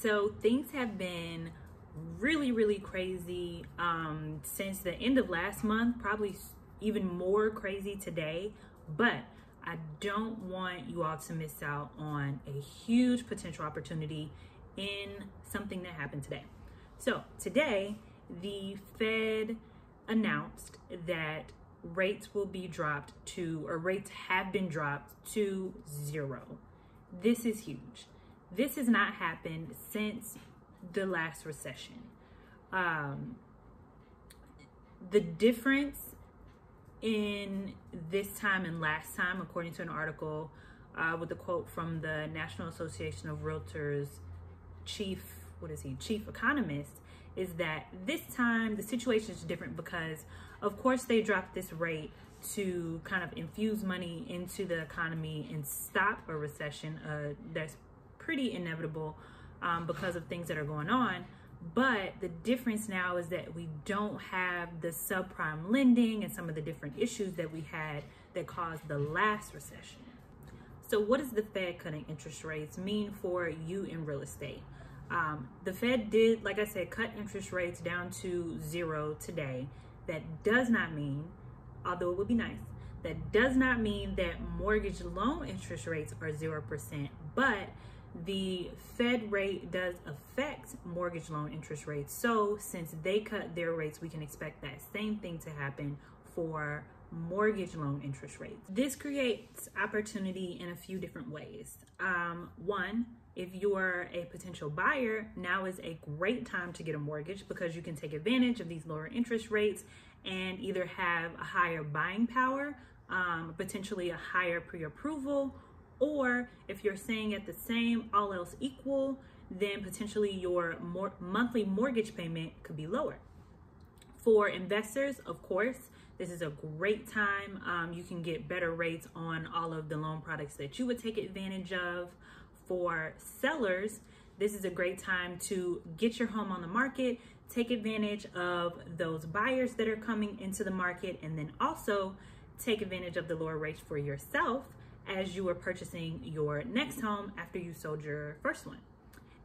So things have been really crazy since the end of last month, probably even more crazy today, but I don't want you all to miss out on a huge potential opportunity in something that happened today. So today, the Fed announced that rates will be dropped to, or rates have been dropped to 0. This is huge. This has not happened since the last recession. The difference in this time and last time, according to an article with a quote from the National Association of Realtors chief economist, is that this time the situation is different because of course they dropped this rate to kind of infuse money into the economy and stop a recession that's pretty inevitable because of things that are going on. But the difference now is that we don't have the subprime lending and some of the different issues that we had that caused the last recession. So what does the Fed cutting interest rates mean for you in real estate? The Fed did, like I said, cut interest rates down to 0 today. That does not mean, although it would be nice, that does not mean that mortgage loan interest rates are 0%, but the Fed rate does affect mortgage loan interest rates. So since they cut their rates, we can expect that same thing to happen for mortgage loan interest rates. This creates opportunity in a few different ways. One, if you're a potential buyer, now is a great time to get a mortgage because you can take advantage of these lower interest rates and either have a higher buying power, potentially a higher pre-approval, or if you're staying at the same, all else equal, then potentially your monthly mortgage payment could be lower. For investors, of course, this is a great time. You can get better rates on all of the loan products that you would take advantage of. For sellers, this is a great time to get your home on the market, take advantage of those buyers that are coming into the market, and then also take advantage of the lower rates for yourself as you are purchasing your next home after you sold your first one.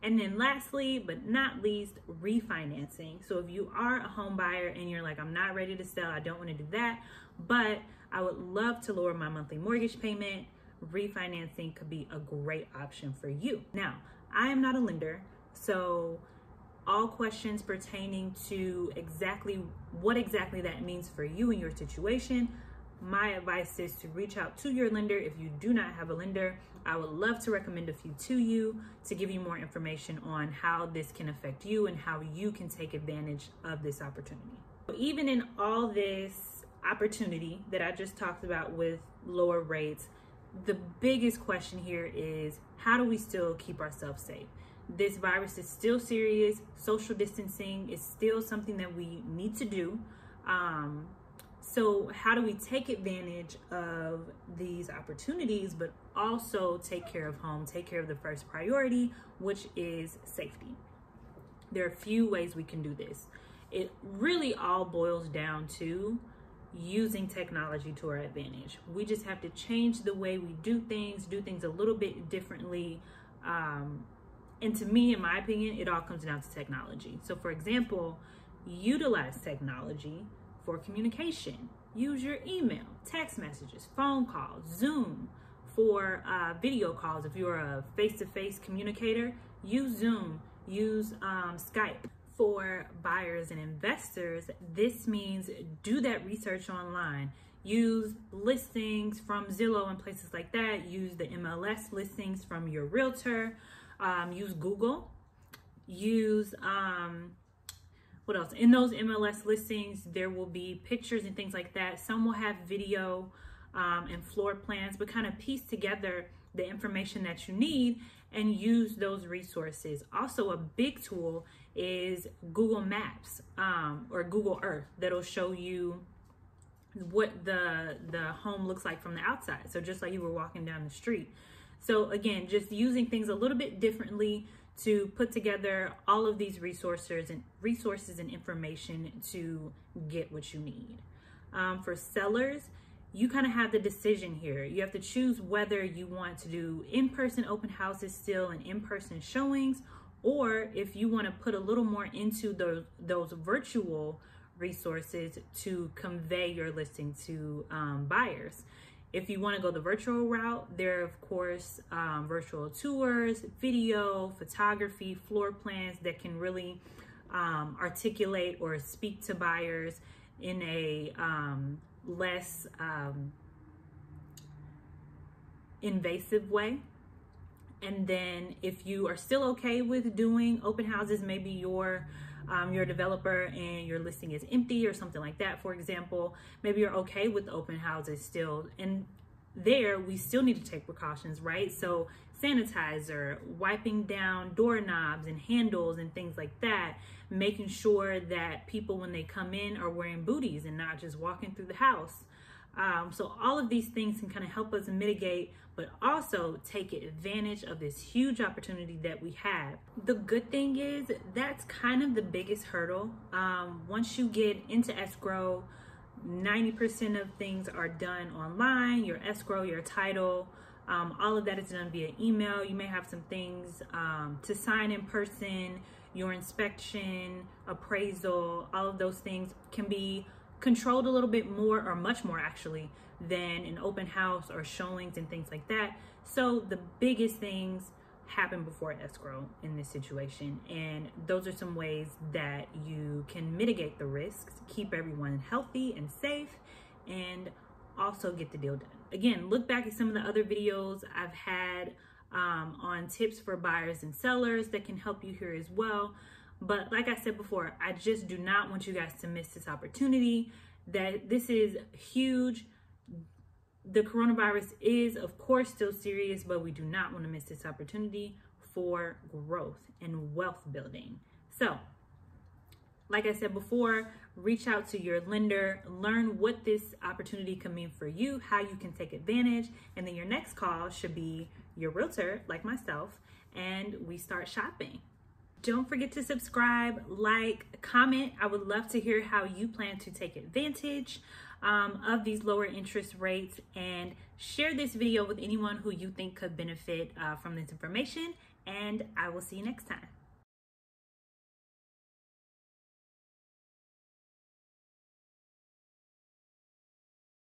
And then lastly, but not least, refinancing. So if you are a home buyer and you're like, I'm not ready to sell, I don't want to do that, but I would love to lower my monthly mortgage payment, refinancing could be a great option for you. Now, I am not a lender, so all questions pertaining to what exactly that means for you and your situation, my advice is to reach out to your lender. If you do not have a lender, I would love to recommend a few to you to give you more information on how this can affect you and how you can take advantage of this opportunity. Even in all this opportunity that I just talked about with lower rates, the biggest question here is, how do we still keep ourselves safe? This virus is still serious. Social distancing is still something that we need to do. So how do we take advantage of these opportunities, but also take care of home, take care of the first priority, which is safety? There are a few ways we can do this. It really all boils down to using technology to our advantage. We just have to change the way we do things a little bit differently. And to me, in my opinion, it all comes down to technology. So for example, utilize technology for communication. Use your email, text messages, phone calls, Zoom for video calls. If you're a face-to-face communicator, use Zoom, use Skype. For buyers and investors, this means do that research online. Use listings from Zillow and places like that. Use the MLS listings from your realtor. Use Google. Use what else? In those MLS listings, there will be pictures and things like that. Some will have video and floor plans, but kind of piece together the information that you need and use those resources. Also, a big tool is Google Maps or Google Earth that'll show you what the home looks like from the outside. So just like you were walking down the street. So again, just using things a little bit differently to put together all of these resources and information to get what you need. For sellers, you kind of have the decision here. You have to choose whether you want to do in-person open houses still and in-person showings, or if you want to put a little more into those virtual resources to convey your listing to buyers. If you want to go the virtual route, there are of course virtual tours, video, photography, floor plans that can really articulate or speak to buyers in a less invasive way. And then if you are still okay with doing open houses, maybe you're a developer and your listing is empty or something like that, for example, maybe you're okay with open houses still. And there we still need to take precautions, right? So sanitizer, wiping down doorknobs and handles and things like that, making sure that people when they come in are wearing booties and not just walking through the house. So all of these things can kind of help us mitigate, but also take advantage of this huge opportunity that we have. The good thing is that's kind of the biggest hurdle. Once you get into escrow, 90% of things are done online. Your escrow, your title, all of that is done via email. You may have some things to sign in person, your inspection, appraisal, all of those things can be controlled a little bit more, or much more actually, than an open house or showings and things like that. So the biggest things happen before escrow in this situation, and those are some ways that you can mitigate the risks, keep everyone healthy and safe, and also get the deal done. Again, look back at some of the other videos I've had on tips for buyers and sellers that can help you here as well. But like I said before, I just do not want you guys to miss this opportunity. That this is huge. The coronavirus is, of course, still serious, but we do not want to miss this opportunity for growth and wealth building. So, like I said before, reach out to your lender, learn what this opportunity can mean for you, how you can take advantage, and then your next call should be your realtor, like myself, and we start shopping. Don't forget to subscribe, like, comment. I would love to hear how you plan to take advantage of these lower interest rates, and share this video with anyone who you think could benefit from this information, and I will see you next time.